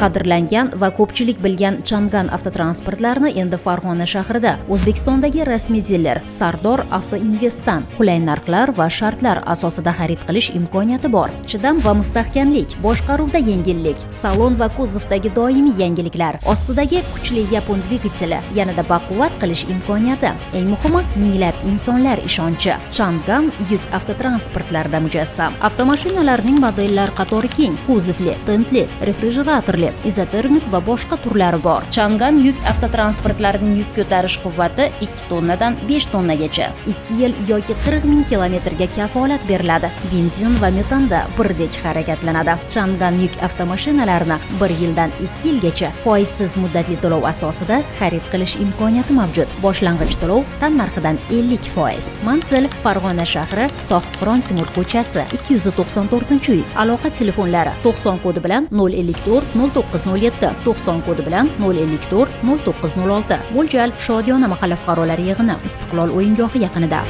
Qadrlangan va ko'pchilik bilgan Changan avtotransportlarini endi Farg'ona shahrida O'zbekistondagi rasmiy diler Sardor Avtoinvestdan qulay narxlar va shartlar asosida xarid qilish imkoniyati bor. Chidam va mustahkamlik, boshqaruvda yengillik, salon va kuzovdagi doimiy yangiliklar, ostidagi kuchli yapon dvigateli, yanada baquvvat qilish imkoniyati, eng muhimi minglab insonlar ishonchi. Changan yuk avtotransportlarida mujassam. Avtomashinalarning modellar qatori keng, kuzovli, tintli, refrigeratorli, izotermik va boshqa turlari bor. Changan yuk avtotransportlarining yuk ko'tarish quvvati 2 tonnadan 5 tonnagacha, 2 yil yoki 40 ming kilometrga kafolat beriladi. Benzin va metanda birdek harakatlanadi. Changan yuk avtomashinalarini 1 yildan 2 yilgacha foizsiz muddatli to'lov asosida xarid qilish imkoniyati mavjud. Boshlang'ich to'lov tannarxidan 50%. Manzil Farg'ona shahri, Sohibqiron Timur ko'chasi, 294-uy. Aloqa telefonlari 90 kodi bilan 054 0907, 90 kodi bilan 054 0906. Mo'ljal Shodiyona mahalla fuqarolari yig'ini Istiqlol o'yingohi yaqinida.